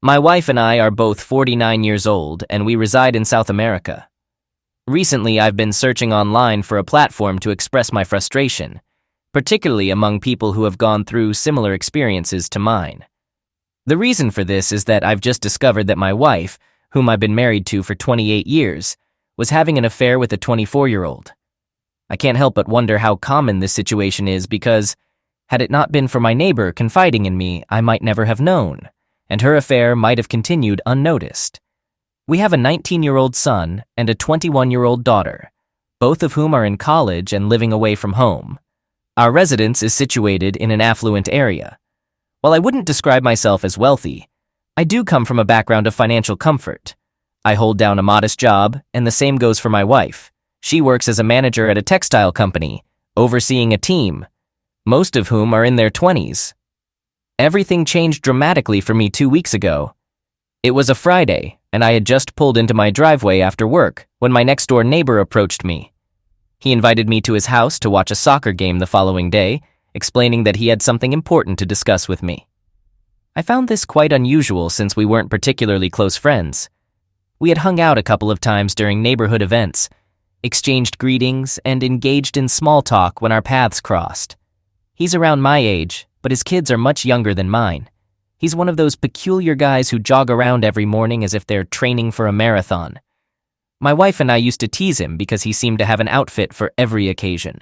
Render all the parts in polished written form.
My wife and I are both 49 years old, and we reside in South America. Recently, I've been searching online for a platform to express my frustration, particularly among people who have gone through similar experiences to mine. The reason for this is that I've just discovered that my wife, whom I've been married to for 28 years, was having an affair with a 24-year-old. I can't help but wonder how common this situation is because, had it not been for my neighbor confiding in me, I might never have known, and her affair might have continued unnoticed. We have a 19-year-old son and a 21-year-old daughter, both of whom are in college and living away from home. Our residence is situated in an affluent area. While I wouldn't describe myself as wealthy, I do come from a background of financial comfort. I hold down a modest job, and the same goes for my wife. She works as a manager at a textile company, overseeing a team, most of whom are in their 20s. Everything changed dramatically for me 2 weeks ago. It was a Friday, and I had just pulled into my driveway after work when my next-door neighbor approached me. He invited me to his house to watch a soccer game the following day, explaining that he had something important to discuss with me. I found this quite unusual since we weren't particularly close friends. We had hung out a couple of times during neighborhood events, exchanged greetings, and engaged in small talk when our paths crossed. He's around my age, but his kids are much younger than mine. He's one of those peculiar guys who jog around every morning as if they're training for a marathon. My wife and I used to tease him because he seemed to have an outfit for every occasion.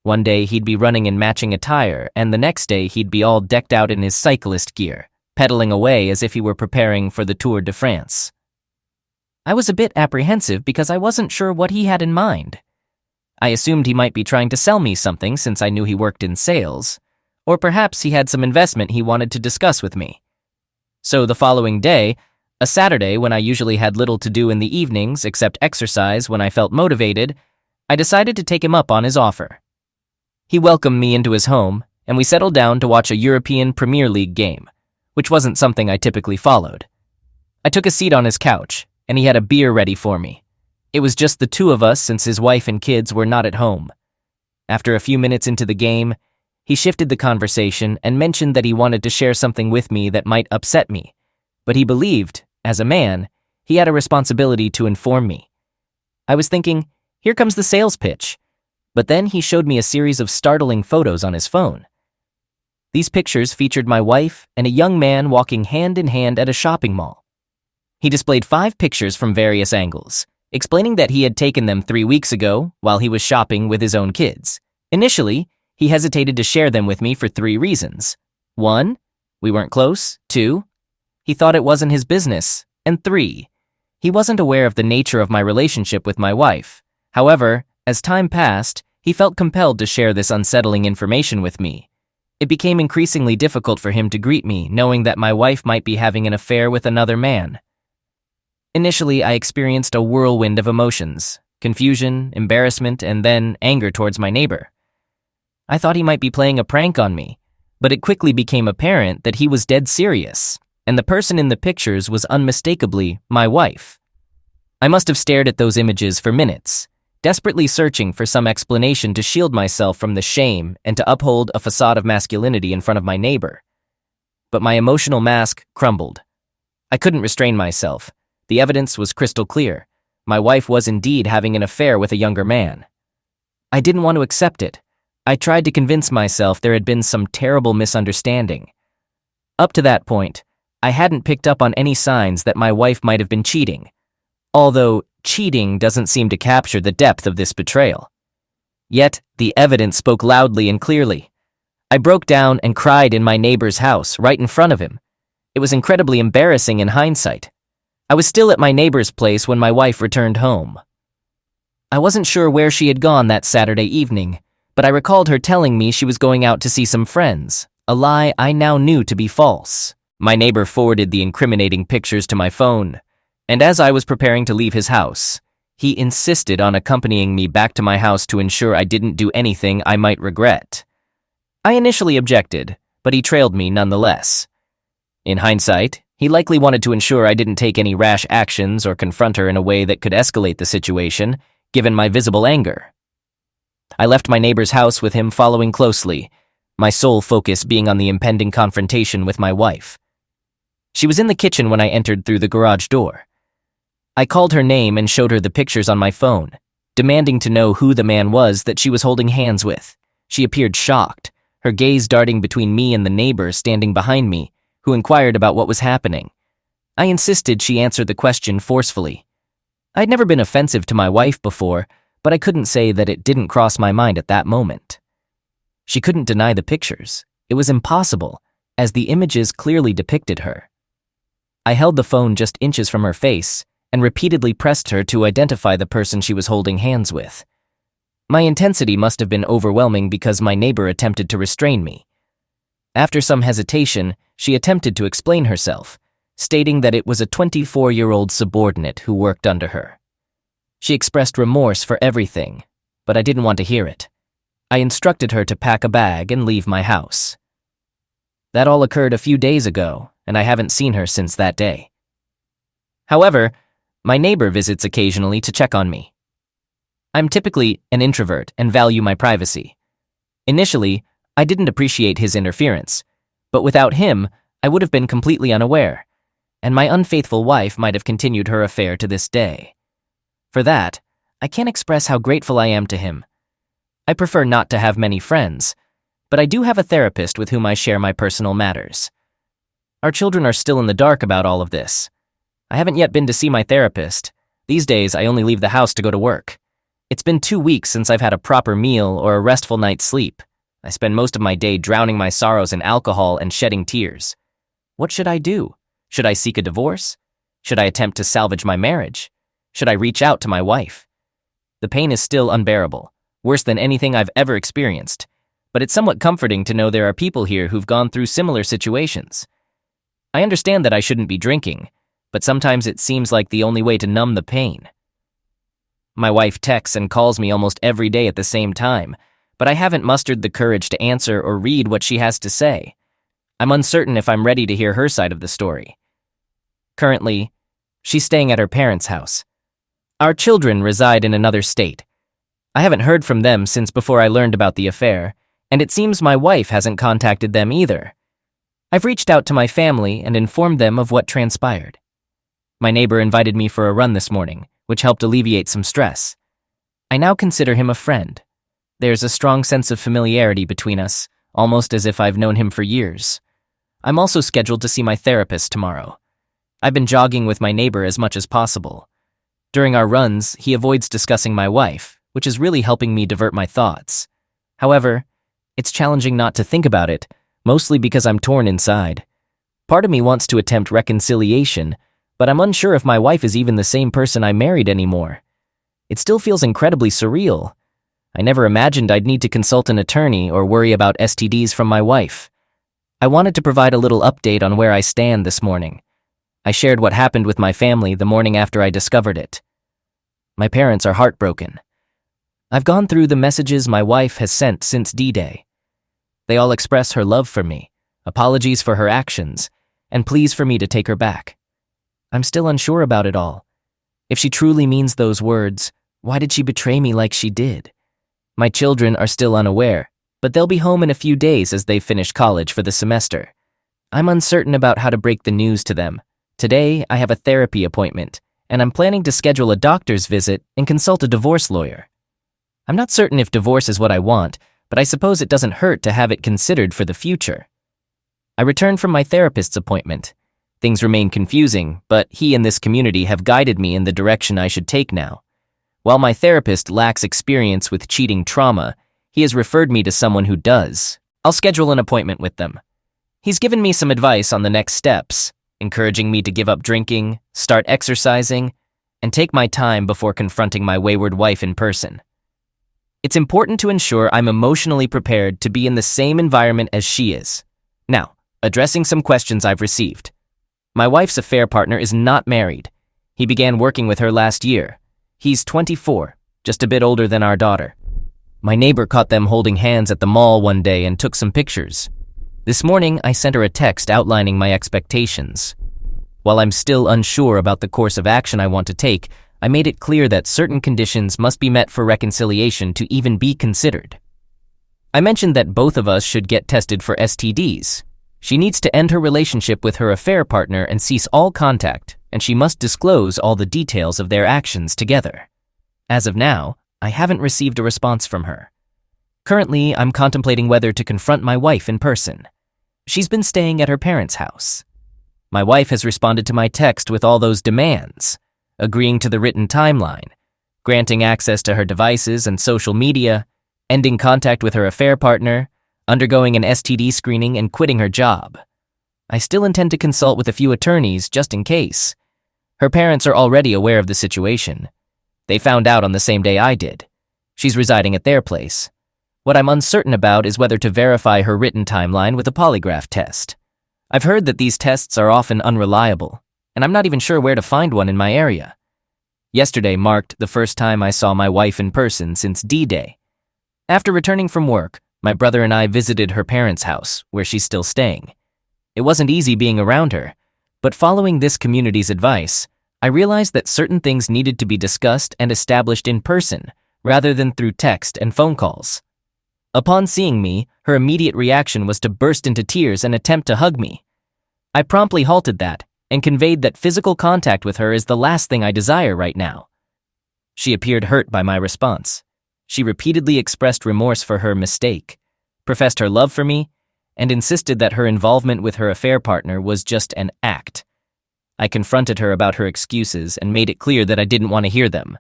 One day he'd be running in matching attire, and the next day he'd be all decked out in his cyclist gear, pedaling away as if he were preparing for the Tour de France. I was a bit apprehensive because I wasn't sure what he had in mind. I assumed he might be trying to sell me something since I knew he worked in sales, or perhaps he had some investment he wanted to discuss with me. So the following day, a Saturday when I usually had little to do in the evenings except exercise when I felt motivated, I decided to take him up on his offer. He welcomed me into his home, and we settled down to watch a European Premier League game, which wasn't something I typically followed. I took a seat on his couch, and he had a beer ready for me. It was just the two of us since his wife and kids were not at home. After a few minutes into the game, he shifted the conversation and mentioned that he wanted to share something with me that might upset me, but he believed, as a man, he had a responsibility to inform me. I was thinking, here comes the sales pitch, but then he showed me a series of startling photos on his phone. These pictures featured my wife and a young man walking hand in hand at a shopping mall. He displayed 5 pictures from various angles, explaining that he had taken them 3 weeks ago while he was shopping with his own kids. Initially, he hesitated to share them with me for 3 reasons. 1, we weren't close. 2, he thought it wasn't his business. And 3, he wasn't aware of the nature of my relationship with my wife. However, as time passed, he felt compelled to share this unsettling information with me. It became increasingly difficult for him to greet me, knowing that my wife might be having an affair with another man. Initially, I experienced a whirlwind of emotions, confusion, embarrassment, and then anger towards my neighbor. I thought he might be playing a prank on me, but it quickly became apparent that he was dead serious, and the person in the pictures was unmistakably my wife. I must have stared at those images for minutes, desperately searching for some explanation to shield myself from the shame and to uphold a facade of masculinity in front of my neighbor. But my emotional mask crumbled. I couldn't restrain myself. The evidence was crystal clear. My wife was indeed having an affair with a younger man. I didn't want to accept it. I tried to convince myself there had been some terrible misunderstanding. Up to that point, I hadn't picked up on any signs that my wife might have been cheating, although cheating doesn't seem to capture the depth of this betrayal. Yet, the evidence spoke loudly and clearly. I broke down and cried in my neighbor's house, right in front of him. It was incredibly embarrassing in hindsight. I was still at my neighbor's place when my wife returned home. I wasn't sure where she had gone that Saturday evening, but I recalled her telling me she was going out to see some friends, a lie I now knew to be false. My neighbor forwarded the incriminating pictures to my phone, and as I was preparing to leave his house, he insisted on accompanying me back to my house to ensure I didn't do anything I might regret. I initially objected, but he trailed me nonetheless. In hindsight, he likely wanted to ensure I didn't take any rash actions or confront her in a way that could escalate the situation, given my visible anger. I left my neighbor's house with him following closely, my sole focus being on the impending confrontation with my wife. She was in the kitchen when I entered through the garage door. I called her name and showed her the pictures on my phone, demanding to know who the man was that she was holding hands with. She appeared shocked, her gaze darting between me and the neighbor standing behind me, who inquired about what was happening. I insisted she answer the question forcefully. I'd never been offensive to my wife before, but I couldn't say that it didn't cross my mind at that moment. She couldn't deny the pictures. It was impossible, as the images clearly depicted her. I held the phone just inches from her face and repeatedly pressed her to identify the person she was holding hands with. My intensity must have been overwhelming because my neighbor attempted to restrain me. After some hesitation, she attempted to explain herself, stating that it was a 24-year-old subordinate who worked under her. She expressed remorse for everything, but I didn't want to hear it. I instructed her to pack a bag and leave my house. That all occurred a few days ago, and I haven't seen her since that day. However, my neighbor visits occasionally to check on me. I'm typically an introvert and value my privacy. Initially, I didn't appreciate his interference, but without him, I would have been completely unaware, and my unfaithful wife might have continued her affair to this day. For that, I can't express how grateful I am to him. I prefer not to have many friends, but I do have a therapist with whom I share my personal matters. Our children are still in the dark about all of this. I haven't yet been to see my therapist. These days, I only leave the house to go to work. It's been 2 weeks since I've had a proper meal or a restful night's sleep. I spend most of my day drowning my sorrows in alcohol and shedding tears. What should I do? Should I seek a divorce? Should I attempt to salvage my marriage? Should I reach out to my wife? The pain is still unbearable, worse than anything I've ever experienced, but it's somewhat comforting to know there are people here who've gone through similar situations. I understand that I shouldn't be drinking, but sometimes it seems like the only way to numb the pain. My wife texts and calls me almost every day at the same time, but I haven't mustered the courage to answer or read what she has to say. I'm uncertain if I'm ready to hear her side of the story. Currently, she's staying at her parents' house. Our children reside in another state. I haven't heard from them since before I learned about the affair, and it seems my wife hasn't contacted them either. I've reached out to my family and informed them of what transpired. My neighbor invited me for a run this morning, which helped alleviate some stress. I now consider him a friend. There's a strong sense of familiarity between us, almost as if I've known him for years. I'm also scheduled to see my therapist tomorrow. I've been jogging with my neighbor as much as possible. During our runs, he avoids discussing my wife, which is really helping me divert my thoughts. However, it's challenging not to think about it, mostly because I'm torn inside. Part of me wants to attempt reconciliation, but I'm unsure if my wife is even the same person I married anymore. It still feels incredibly surreal. I never imagined I'd need to consult an attorney or worry about STDs from my wife. I wanted to provide a little update on where I stand this morning. I shared what happened with my family the morning after I discovered it. My parents are heartbroken. I've gone through the messages my wife has sent since D-Day. They all express her love for me, apologies for her actions, and pleas for me to take her back. I'm still unsure about it all. If she truly means those words, why did she betray me like she did? My children are still unaware, but they'll be home in a few days as they finish college for the semester. I'm uncertain about how to break the news to them. Today, I have a therapy appointment, and I'm planning to schedule a doctor's visit and consult a divorce lawyer. I'm not certain if divorce is what I want, but I suppose it doesn't hurt to have it considered for the future. I returned from my therapist's appointment. Things remain confusing, but he and this community have guided me in the direction I should take now. While my therapist lacks experience with cheating trauma, he has referred me to someone who does. I'll schedule an appointment with them. He's given me some advice on the next steps, encouraging me to give up drinking, start exercising, and take my time before confronting my wayward wife in person. It's important to ensure I'm emotionally prepared to be in the same environment as she is. Now, addressing some questions I've received. My wife's affair partner is not married. He began working with her last year. He's 24, just a bit older than our daughter. My neighbor caught them holding hands at the mall one day and took some pictures. This morning, I sent her a text outlining my expectations. While I'm still unsure about the course of action I want to take, I made it clear that certain conditions must be met for reconciliation to even be considered. I mentioned that both of us should get tested for STDs. She needs to end her relationship with her affair partner and cease all contact, and she must disclose all the details of their actions together. As of now, I haven't received a response from her. Currently, I'm contemplating whether to confront my wife in person. She's been staying at her parents' house. My wife has responded to my text with all those demands, agreeing to the written timeline, granting access to her devices and social media, ending contact with her affair partner, undergoing an STD screening, and quitting her job. I still intend to consult with a few attorneys just in case. Her parents are already aware of the situation. They found out on the same day I did. She's residing at their place. What I'm uncertain about is whether to verify her written timeline with a polygraph test. I've heard that these tests are often unreliable, and I'm not even sure where to find one in my area. Yesterday marked the first time I saw my wife in person since D-Day. After returning from work, my brother and I visited her parents' house, where she's still staying. It wasn't easy being around her, but following this community's advice, I realized that certain things needed to be discussed and established in person, rather than through text and phone calls. Upon seeing me, her immediate reaction was to burst into tears and attempt to hug me. I promptly halted that and conveyed that physical contact with her is the last thing I desire right now. She appeared hurt by my response. She repeatedly expressed remorse for her mistake, professed her love for me, and insisted that her involvement with her affair partner was just an act. I confronted her about her excuses and made it clear that I didn't want to hear them.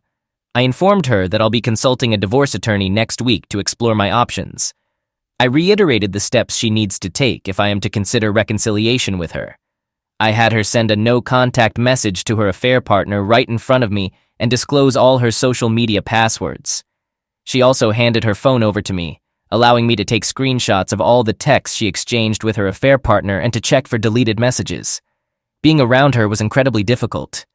I informed her that I'll be consulting a divorce attorney next week to explore my options. I reiterated the steps she needs to take if I am to consider reconciliation with her. I had her send a no-contact message to her affair partner right in front of me and disclose all her social media passwords. She also handed her phone over to me, allowing me to take screenshots of all the texts she exchanged with her affair partner and to check for deleted messages. Being around her was incredibly difficult.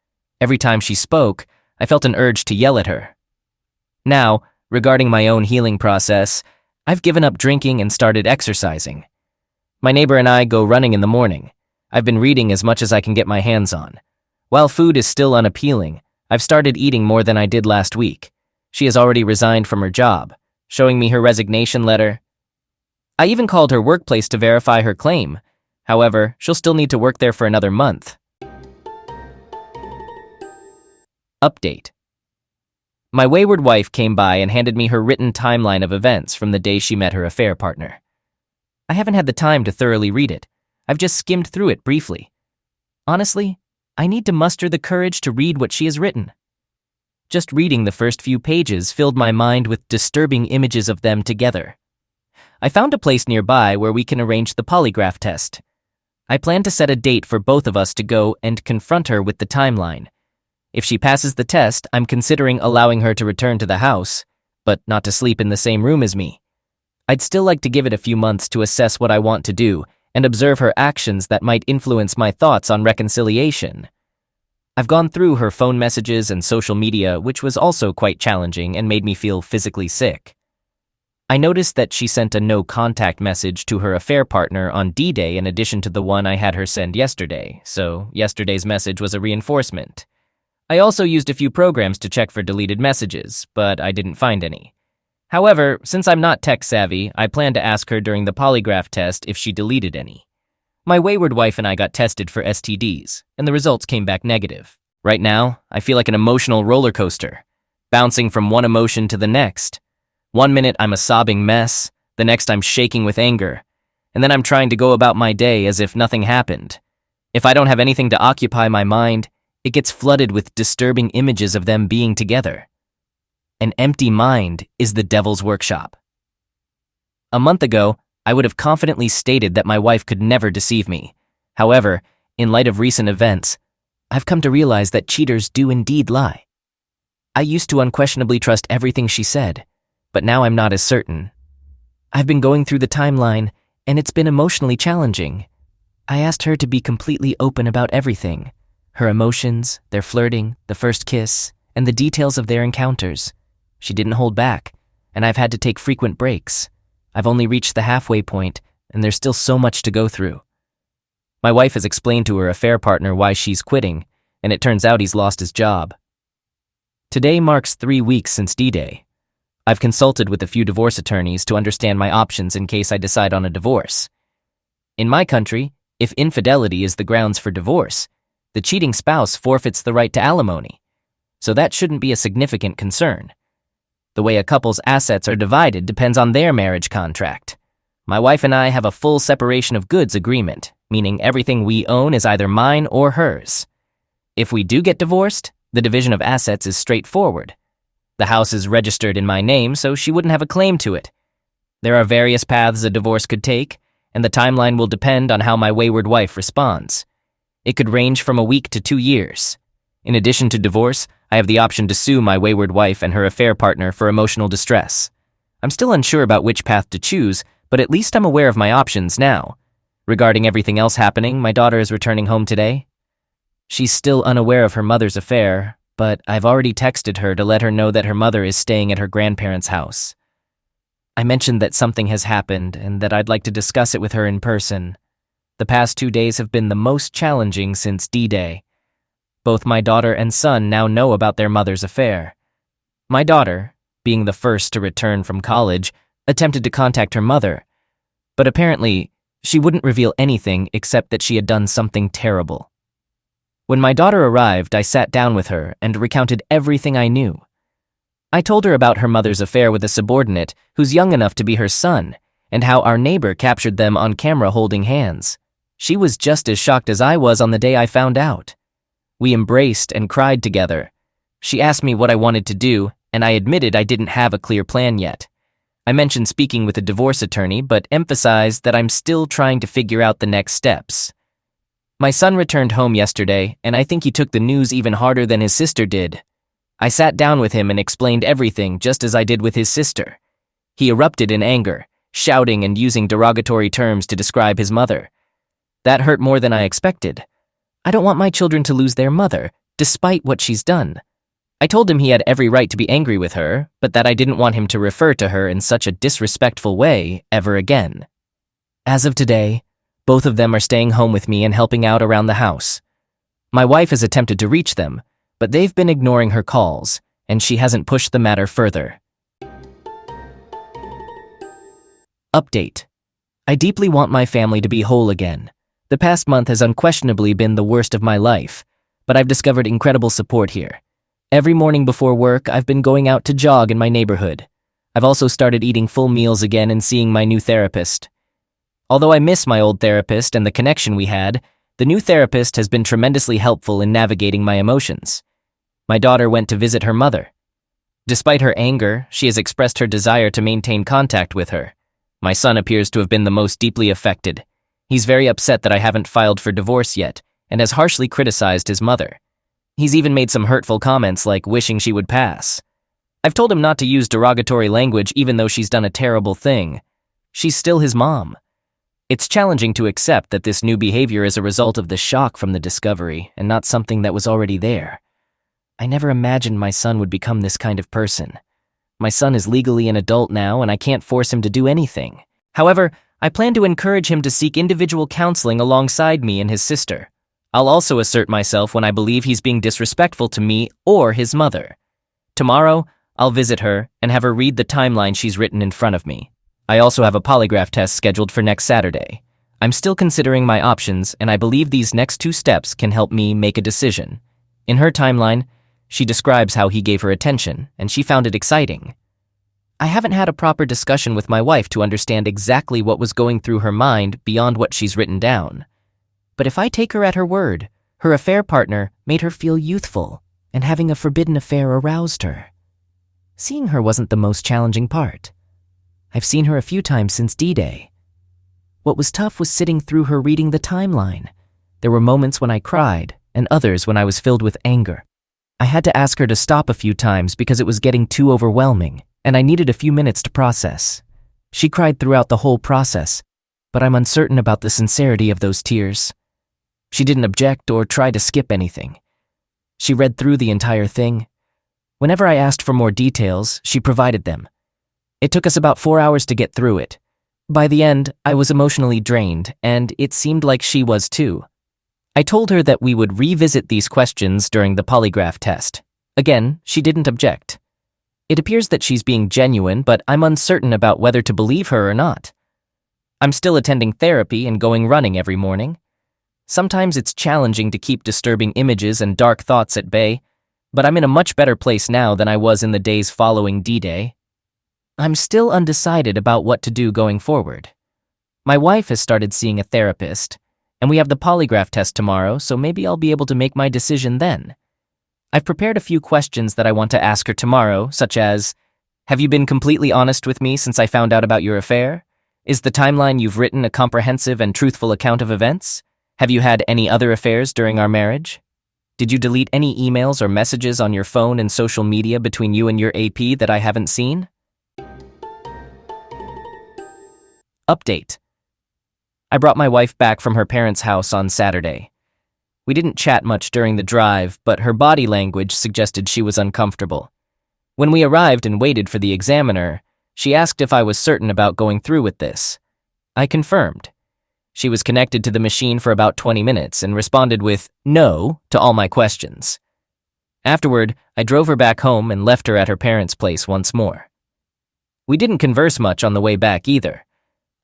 Every time she spoke, I felt an urge to yell at her. Now, regarding my own healing process, I've given up drinking and started exercising. My neighbor and I go running in the morning. I've been reading as much as I can get my hands on. While food is still unappealing, I've started eating more than I did last week. She has already resigned from her job, showing me her resignation letter. I even called her workplace to verify her claim. However, she'll still need to work there for another month. Update. My wayward wife came by and handed me her written timeline of events from the day she met her affair partner. I haven't had the time to thoroughly read it. I've just skimmed through it briefly. Honestly, I need to muster the courage to read what she has written. Just reading the first few pages filled my mind with disturbing images of them together. I found a place nearby where we can arrange the polygraph test. I plan to set a date for both of us to go and confront her with the timeline. If she passes the test, I'm considering allowing her to return to the house, but not to sleep in the same room as me. I'd still like to give it a few months to assess what I want to do and observe her actions that might influence my thoughts on reconciliation. I've gone through her phone messages and social media, which was also quite challenging and made me feel physically sick. I noticed that she sent a no-contact message to her affair partner on D-Day in addition to the one I had her send yesterday, so yesterday's message was a reinforcement. I also used a few programs to check for deleted messages, but I didn't find any. However, since I'm not tech-savvy, I plan to ask her during the polygraph test if she deleted any. My wayward wife and I got tested for STDs, and the results came back negative. Right now, I feel like an emotional roller coaster, bouncing from one emotion to the next. One minute I'm a sobbing mess, the next I'm shaking with anger, and then I'm trying to go about my day as if nothing happened. If I don't have anything to occupy my mind, it gets flooded with disturbing images of them being together. An empty mind is the devil's workshop. A month ago, I would have confidently stated that my wife could never deceive me. However, in light of recent events, I've come to realize that cheaters do indeed lie. I used to unquestionably trust everything she said, but now I'm not as certain. I've been going through the timeline, and it's been emotionally challenging. I asked her to be completely open about everything. Her emotions, their flirting, the first kiss, and the details of their encounters. She didn't hold back, and I've had to take frequent breaks. I've only reached the halfway point, and there's still so much to go through. My wife has explained to her affair partner why she's quitting, and it turns out he's lost his job. Today marks 3 weeks since D-Day. I've consulted with a few divorce attorneys to understand my options in case I decide on a divorce. In my country, if infidelity is the grounds for divorce, the cheating spouse forfeits the right to alimony, so that shouldn't be a significant concern. The way a couple's assets are divided depends on their marriage contract. My wife and I have a full separation of goods agreement, meaning everything we own is either mine or hers. If we do get divorced, the division of assets is straightforward. The house is registered in my name, so she wouldn't have a claim to it. There are various paths a divorce could take, and the timeline will depend on how my wayward wife responds. It could range from a week to 2 years. In addition to divorce, I have the option to sue my wayward wife and her affair partner for emotional distress. I'm still unsure about which path to choose, but at least I'm aware of my options now. Regarding everything else happening, my daughter is returning home today. She's still unaware of her mother's affair, but I've already texted her to let her know that her mother is staying at her grandparents' house. I mentioned that something has happened and that I'd like to discuss it with her in person. The past 2 days have been the most challenging since D-Day. Both my daughter and son now know about their mother's affair. My daughter, being the first to return from college, attempted to contact her mother, but apparently she wouldn't reveal anything except that she had done something terrible. When my daughter arrived, I sat down with her and recounted everything I knew. I told her about her mother's affair with a subordinate who's young enough to be her son, and how our neighbor captured them on camera holding hands. She was just as shocked as I was on the day I found out. We embraced and cried together. She asked me what I wanted to do, and I admitted I didn't have a clear plan yet. I mentioned speaking with a divorce attorney, but emphasized that I'm still trying to figure out the next steps. My son returned home yesterday, and I think he took the news even harder than his sister did. I sat down with him and explained everything just as I did with his sister. He erupted in anger, shouting and using derogatory terms to describe his mother. That hurt more than I expected. I don't want my children to lose their mother, despite what she's done. I told him he had every right to be angry with her, but that I didn't want him to refer to her in such a disrespectful way ever again. As of today, both of them are staying home with me and helping out around the house. My wife has attempted to reach them, but they've been ignoring her calls, and she hasn't pushed the matter further. Update. I deeply want my family to be whole again. The past month has unquestionably been the worst of my life, but I've discovered incredible support here. Every morning before work, I've been going out to jog in my neighborhood. I've also started eating full meals again and seeing my new therapist. Although I miss my old therapist and the connection we had, the new therapist has been tremendously helpful in navigating my emotions. My daughter went to visit her mother. Despite her anger, she has expressed her desire to maintain contact with her. My son appears to have been the most deeply affected. He's very upset that I haven't filed for divorce yet, and has harshly criticized his mother. He's even made some hurtful comments like wishing she would pass. I've told him not to use derogatory language even though she's done a terrible thing. She's still his mom. It's challenging to accept that this new behavior is a result of the shock from the discovery and not something that was already there. I never imagined my son would become this kind of person. My son is legally an adult now and I can't force him to do anything. However, I plan to encourage him to seek individual counseling alongside me and his sister. I'll also assert myself when I believe he's being disrespectful to me or his mother. Tomorrow, I'll visit her and have her read the timeline she's written in front of me. I also have a polygraph test scheduled for next Saturday. I'm still considering my options, and I believe these next 2 steps can help me make a decision. In her timeline, she describes how he gave her attention, and she found it exciting. I haven't had a proper discussion with my wife to understand exactly what was going through her mind beyond what she's written down. But if I take her at her word, her affair partner made her feel youthful, and having a forbidden affair aroused her. Seeing her wasn't the most challenging part. I've seen her a few times since D-Day. What was tough was sitting through her reading the timeline. There were moments when I cried, and others when I was filled with anger. I had to ask her to stop a few times because it was getting too overwhelming, and I needed a few minutes to process. She cried throughout the whole process, but I'm uncertain about the sincerity of those tears. She didn't object or try to skip anything. She read through the entire thing. Whenever I asked for more details, she provided them. It took us about 4 hours to get through it. By the end, I was emotionally drained, and it seemed like she was too. I told her that we would revisit these questions during the polygraph test. Again, she didn't object. It appears that she's being genuine, but I'm uncertain about whether to believe her or not. I'm still attending therapy and going running every morning. Sometimes it's challenging to keep disturbing images and dark thoughts at bay, but I'm in a much better place now than I was in the days following D-Day. I'm still undecided about what to do going forward. My wife has started seeing a therapist, and we have the polygraph test tomorrow, so maybe I'll be able to make my decision then. I've prepared a few questions that I want to ask her tomorrow, such as, have you been completely honest with me since I found out about your affair? Is the timeline you've written a comprehensive and truthful account of events? Have you had any other affairs during our marriage? Did you delete any emails or messages on your phone and social media between you and your AP that I haven't seen? Update. I brought my wife back from her parents' house on Saturday. We didn't chat much during the drive, but her body language suggested she was uncomfortable. When we arrived and waited for the examiner, she asked if I was certain about going through with this. I confirmed. She was connected to the machine for about 20 minutes and responded with no to all my questions. Afterward, I drove her back home and left her at her parents' place once more. We didn't converse much on the way back either.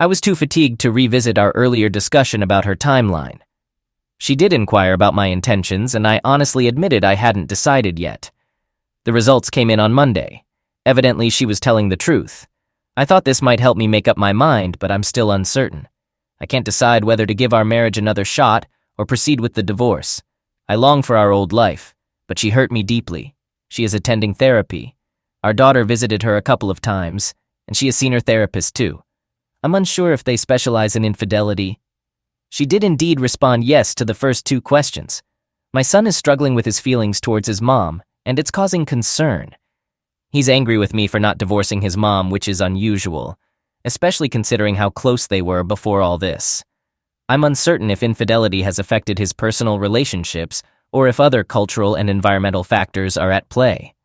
I was too fatigued to revisit our earlier discussion about her timeline. She did inquire about my intentions, and I honestly admitted I hadn't decided yet. The results came in on Monday. Evidently, she was telling the truth. I thought this might help me make up my mind, but I'm still uncertain. I can't decide whether to give our marriage another shot or proceed with the divorce. I long for our old life, but she hurt me deeply. She is attending therapy. Our daughter visited her a couple of times, and she has seen her therapist too. I'm unsure if they specialize in infidelity. She did indeed respond yes to the first two questions. My son is struggling with his feelings towards his mom, and it's causing concern. He's angry with me for not divorcing his mom, which is unusual, especially considering how close they were before all this. I'm uncertain if infidelity has affected his personal relationships or if other cultural and environmental factors are at play.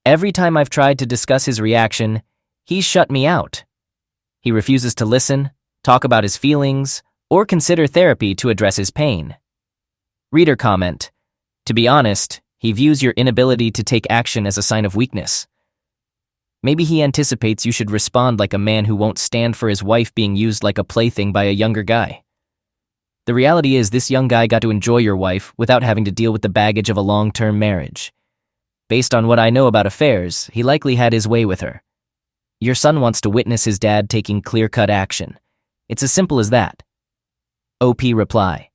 Every time I've tried to discuss his reaction, he's shut me out. He refuses to listen, talk about his feelings, or consider therapy to address his pain. Reader comment. To be honest, he views your inability to take action as a sign of weakness. Maybe he anticipates you should respond like a man who won't stand for his wife being used like a plaything by a younger guy. The reality is this young guy got to enjoy your wife without having to deal with the baggage of a long-term marriage. Based on what I know about affairs, he likely had his way with her. Your son wants to witness his dad taking clear-cut action. It's as simple as that. OP reply.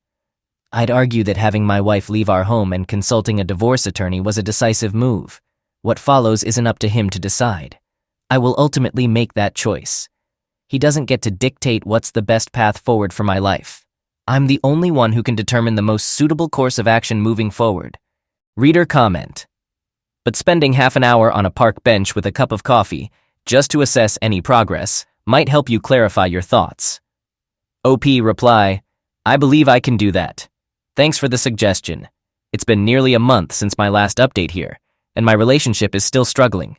I'd argue that having my wife leave our home and consulting a divorce attorney was a decisive move. What follows isn't up to him to decide. I will ultimately make that choice. He doesn't get to dictate what's the best path forward for my life. I'm the only one who can determine the most suitable course of action moving forward. Reader comment. But spending half an hour on a park bench with a cup of coffee, just to assess any progress, might help you clarify your thoughts. OP reply, I believe I can do that. Thanks for the suggestion. It's been nearly a month since my last update here, and my relationship is still struggling.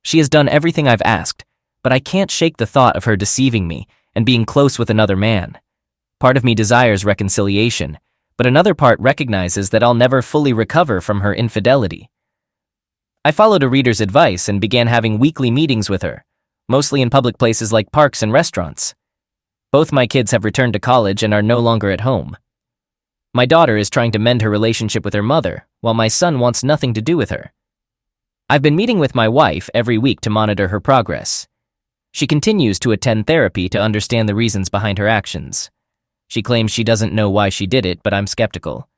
She has done everything I've asked, but I can't shake the thought of her deceiving me and being close with another man. Part of me desires reconciliation, but another part recognizes that I'll never fully recover from her infidelity. I followed a reader's advice and began having weekly meetings with her, mostly in public places like parks and restaurants. Both my kids have returned to college and are no longer at home. My daughter is trying to mend her relationship with her mother, while my son wants nothing to do with her. I've been meeting with my wife every week to monitor her progress. She continues to attend therapy to understand the reasons behind her actions. She claims she doesn't know why she did it, but I'm skeptical.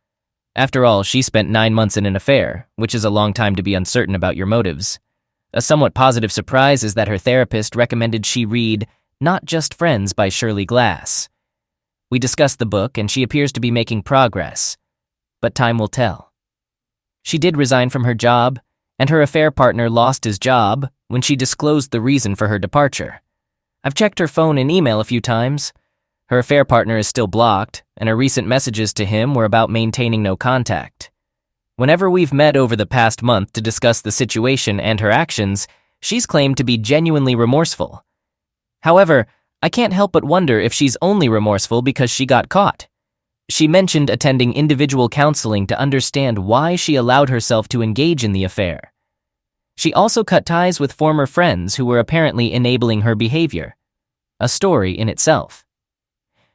After all, she spent 9 months in an affair, which is a long time to be uncertain about your motives. A somewhat positive surprise is that her therapist recommended she read Not Just Friends by Shirley Glass. We discussed the book, and she appears to be making progress, but time will tell. She did resign from her job, and her affair partner lost his job when she disclosed the reason for her departure. I've checked her phone and email a few times. Her affair partner is still blocked, and her recent messages to him were about maintaining no contact. Whenever we've met over the past month to discuss the situation and her actions, she's claimed to be genuinely remorseful. However, I can't help but wonder if she's only remorseful because she got caught. She mentioned attending individual counseling to understand why she allowed herself to engage in the affair. She also cut ties with former friends who were apparently enabling her behavior. a story in itself.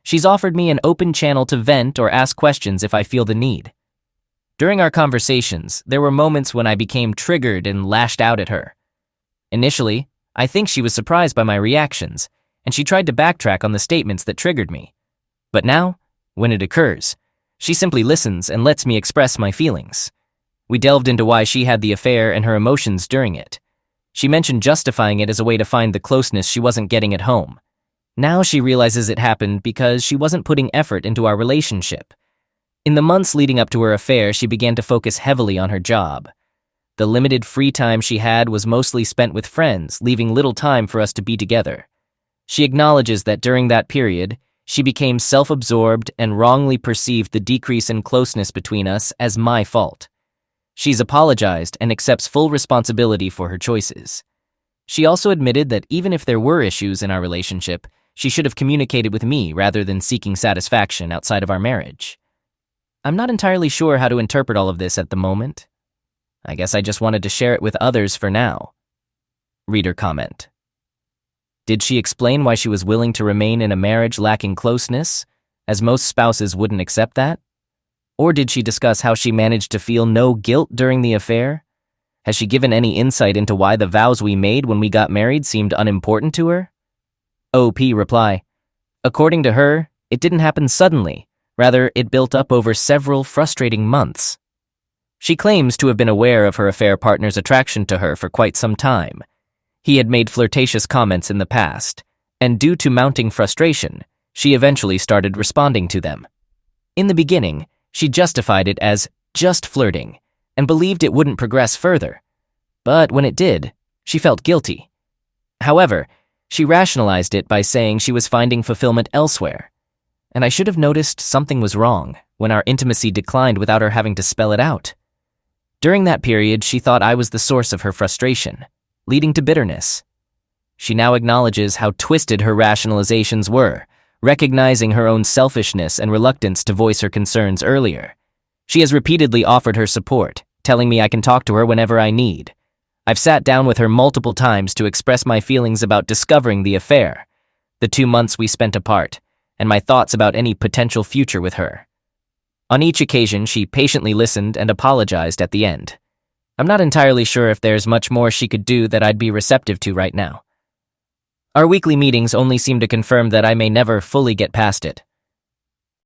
She's offered me an open channel to vent or ask questions if I feel the need. During our conversations, there were moments when I became triggered and lashed out at her. Initially, I think she was surprised by my reactions, and she tried to backtrack on the statements that triggered me. But now, when it occurs, she simply listens and lets me express my feelings. We delved into why she had the affair and her emotions during it. She mentioned justifying it as a way to find the closeness she wasn't getting at home. Now she realizes it happened because she wasn't putting effort into our relationship. In the months leading up to her affair, she began to focus heavily on her job. The limited free time she had was mostly spent with friends, leaving little time for us to be together. She acknowledges that during that period, she became self-absorbed and wrongly perceived the decrease in closeness between us as my fault. She's apologized and accepts full responsibility for her choices. She also admitted that even if there were issues in our relationship, she should have communicated with me rather than seeking satisfaction outside of our marriage. I'm not entirely sure how to interpret all of this at the moment. I guess I just wanted to share it with others for now. Reader comment. Did she explain why she was willing to remain in a marriage lacking closeness, as most spouses wouldn't accept that? Or did she discuss how she managed to feel no guilt during the affair? Has she given any insight into why the vows we made when we got married seemed unimportant to her? OP reply. According to her, it didn't happen suddenly. Rather, it built up over several frustrating months. She claims to have been aware of her affair partner's attraction to her for quite some time. He had made flirtatious comments in the past, and due to mounting frustration, she eventually started responding to them. In the beginning, she justified it as just flirting and believed it wouldn't progress further. But when it did, she felt guilty. However, she rationalized it by saying she was finding fulfillment elsewhere. And I should have noticed something was wrong when our intimacy declined without her having to spell it out. During that period, she thought I was the source of her frustration, leading to bitterness. She now acknowledges how twisted her rationalizations were, recognizing her own selfishness and reluctance to voice her concerns earlier. She has repeatedly offered her support, telling me I can talk to her whenever I need. I've sat down with her multiple times to express my feelings about discovering the affair, the 2 months we spent apart, and my thoughts about any potential future with her. On each occasion, she patiently listened and apologized at the end. I'm not entirely sure if there's much more she could do that I'd be receptive to right now. Our weekly meetings only seem to confirm that I may never fully get past it.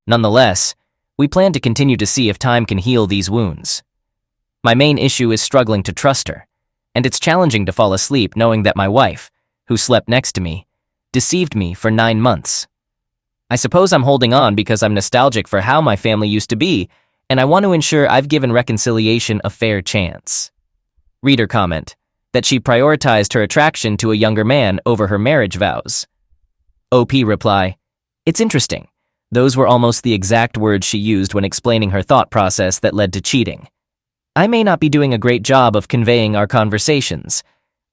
Nonetheless, we plan to continue to see if time can heal these wounds. My main issue is struggling to trust her, and it's challenging to fall asleep knowing that my wife, who slept next to me, deceived me for 9 months. I suppose I'm holding on because I'm nostalgic for how my family used to be, and I want to ensure I've given reconciliation a fair chance. Reader comment, that she prioritized her attraction to a younger man over her marriage vows. OP reply, it's interesting. Those were almost the exact words she used when explaining her thought process that led to cheating. I may not be doing a great job of conveying our conversations.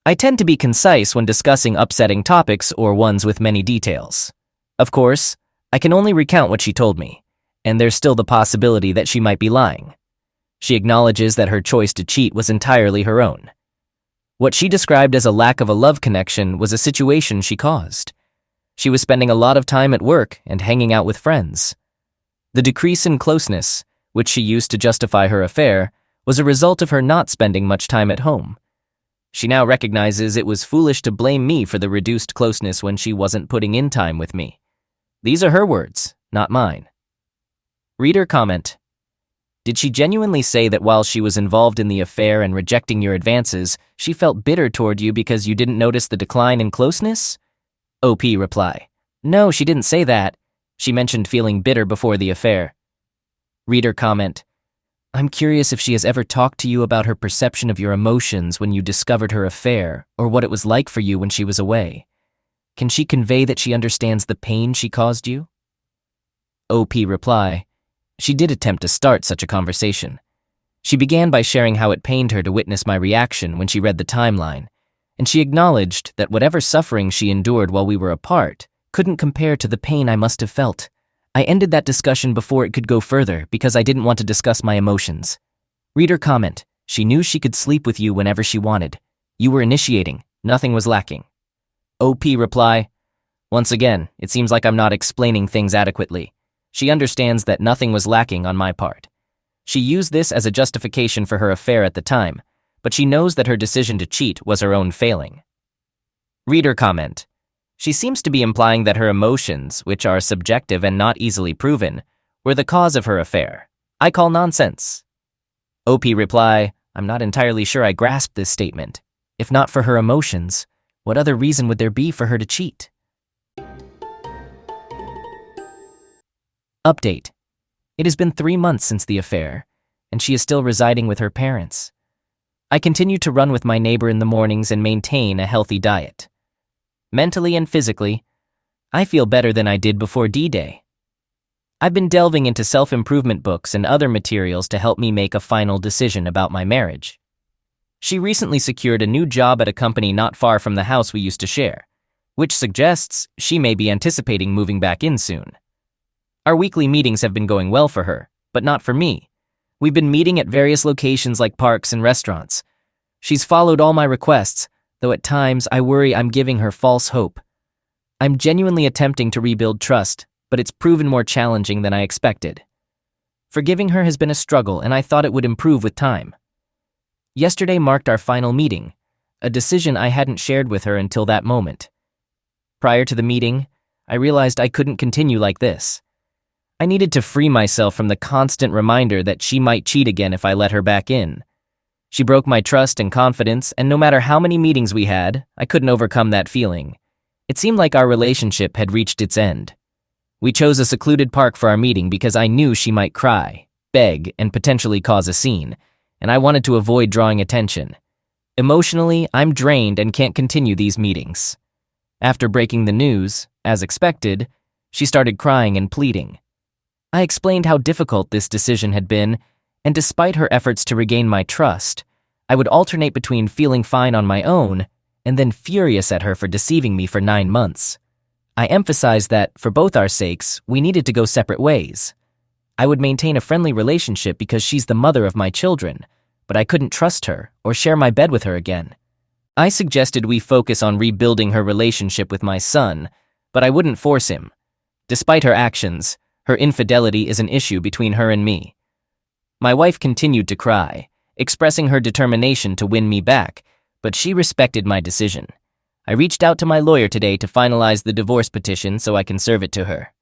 I tend to be concise when discussing upsetting topics or ones with many details. Of course, I can only recount what she told me, and there's still the possibility that she might be lying. She acknowledges that her choice to cheat was entirely her own. What she described as a lack of a love connection was a situation she caused. She was spending a lot of time at work and hanging out with friends. The decrease in closeness, which she used to justify her affair, was a result of her not spending much time at home. She now recognizes it was foolish to blame me for the reduced closeness when she wasn't putting in time with me. These are her words, not mine. Reader comment. Did she genuinely say that while she was involved in the affair and rejecting your advances, she felt bitter toward you because you didn't notice the decline in closeness? OP reply. No, she didn't say that. She mentioned feeling bitter before the affair. Reader comment. I'm curious if she has ever talked to you about her perception of your emotions when you discovered her affair, or what it was like for you when she was away. Can she convey that she understands the pain she caused you? OP reply. She did attempt to start such a conversation. She began by sharing how it pained her to witness my reaction when she read the timeline, and she acknowledged that whatever suffering she endured while we were apart couldn't compare to the pain I must have felt. I ended that discussion before it could go further because I didn't want to discuss my emotions. Reader comment. She knew she could sleep with you whenever she wanted. You were initiating. Nothing was lacking. OP reply. Once again, it seems like I'm not explaining things adequately. She understands that nothing was lacking on my part. She used this as a justification for her affair at the time, but she knows that her decision to cheat was her own failing. Reader comment. She seems to be implying that her emotions, which are subjective and not easily proven, were the cause of her affair. I call nonsense. OP reply, I'm not entirely sure I grasp this statement. If not for her emotions, what other reason would there be for her to cheat? Update. It has been 3 months since the affair, and she is still residing with her parents. I continue to run with my neighbor in the mornings and maintain a healthy diet. Mentally and physically, I feel better than I did before D-Day. I've been delving into self-improvement books and other materials to help me make a final decision about my marriage. She recently secured a new job at a company not far from the house we used to share, which suggests she may be anticipating moving back in soon. Our weekly meetings have been going well for her, but not for me. We've been meeting at various locations like parks and restaurants. She's followed all my requests, though at times I worry I'm giving her false hope. I'm genuinely attempting to rebuild trust, but it's proven more challenging than I expected. Forgiving her has been a struggle, and I thought it would improve with time. Yesterday marked our final meeting, a decision I hadn't shared with her until that moment. Prior to the meeting, I realized I couldn't continue like this. I needed to free myself from the constant reminder that she might cheat again if I let her back in. She broke my trust and confidence, and no matter how many meetings we had, I couldn't overcome that feeling. It seemed like our relationship had reached its end. We chose a secluded park for our meeting because I knew she might cry, beg, and potentially cause a scene, and I wanted to avoid drawing attention. Emotionally, I'm drained and can't continue these meetings. After breaking the news, as expected, she started crying and pleading. I explained how difficult this decision had been, and despite her efforts to regain my trust, I would alternate between feeling fine on my own and then furious at her for deceiving me for 9 months. I emphasized that, for both our sakes, we needed to go separate ways. I would maintain a friendly relationship because she's the mother of my children, but I couldn't trust her or share my bed with her again. I suggested we focus on rebuilding her relationship with my son, but I wouldn't force him. Despite her actions, her infidelity is an issue between her and me. My wife continued to cry, expressing her determination to win me back, but she respected my decision. I reached out to my lawyer today to finalize the divorce petition so I can serve it to her.